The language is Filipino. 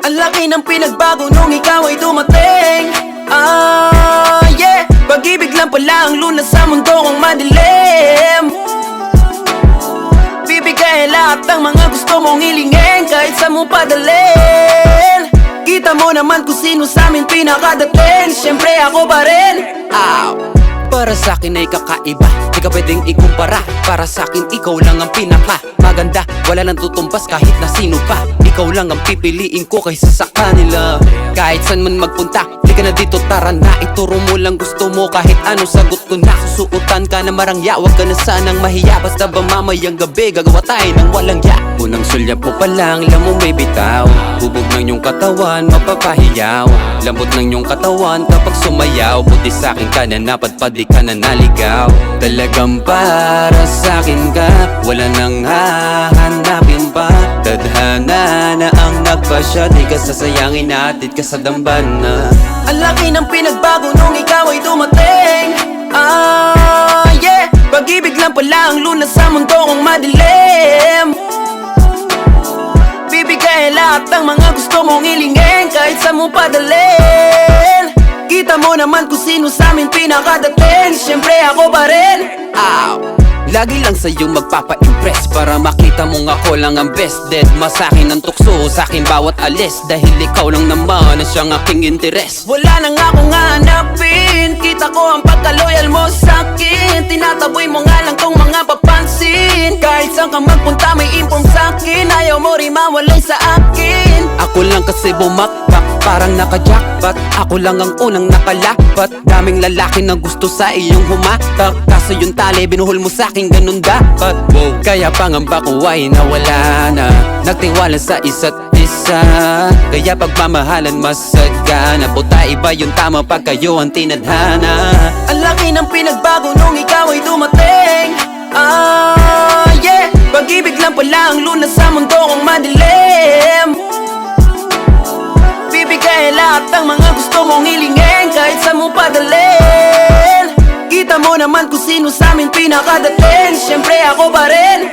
Ang laki ng pinagbago nung ikaw ay dumating. Yeah, pag-ibig lang pala ang lunas sa mundo kong madilim. Bibigay lahat ng mga gusto mong hilingin, kahit sa mo padalin. Kita mo naman kung sino sa amin pinakadating. Siyempre ako pa rin. Para sa'kin ay kakaiba, di ka pwedeng ikumpara. Para sa'kin ikaw lang ang pinaka maganda, wala nang tutumpas kahit na sino pa. Ikaw lang ang pipiliin ko kaysa sa kanila. Kahit saan man magpunta, di ka na dito, tara na. Ituro mo lang gusto mo, kahit ano sagot ko na. Susuotan ka na marangya, wag ka na sanang mahiya. Basta ba mamayang gabi, gagawa tayo ng walang ya. Unang sulyap mo pa lang, alam mo may bitaw. Hubog ng iyong katawan, mapapahiyaw. Lambot ng iyong katawan kapag sumayaw. Buti sa'kin ka na napadpad, di ka na naligaw. Talagang para sa'kin ka, wala nang hahanapin pa. Tadhana na ang nagpasya, di ka sasayangin, natin ka sa dambana. Ang laki ng pinagbago nung ikaw ay dumating. Yeah, pag-ibig lang pala ang lunas sa mundo kong madilim. Bibigay lahat ng mga gusto mong hilingin, kahit sa mo padalin. Kita mo naman kung sino sa amin pinakadating. Siyempre ako pa rin. Lagi lang sa'yo magpapa-impress, para makita mong ako lang ang best. Dead masakin ang tukso, sa'kin bawat alis. Dahil ikaw lang naman ang siyang aking interes. Wala nang akong hanapin, kita ko ang pagka-loyal mo sa'kin. Tinataboy mo nga lang tong mga papansin. Kahit saan ka magpunta may inform sa'kin, ayaw mo rin mawalay sa akin. Ako lang kasi bumakbak, parang naka-jackpot. Ako lang ang unang nakalapat. Daming lalaki na gusto sa iyong humatak, kaso yung tali binuhol mo sa'kin, ganun dapat. Kaya pangamba ko ay nawala na. Nagtiwala sa isa't isa, kaya pagmamahalan masagana. Puta iba yung tama pag kayo ang tinadhana. Ang laki ng pinagbago nung ikaw ay dumating. Yeah, pag-ibig lang pala ang lunas sa mundo kong madilim. Bibigay lahat ng mga gusto mong hilingin, kahit sa mo padalin. Kita mo naman kung sino sa amin pinakadating. Siyempre ako pa rin.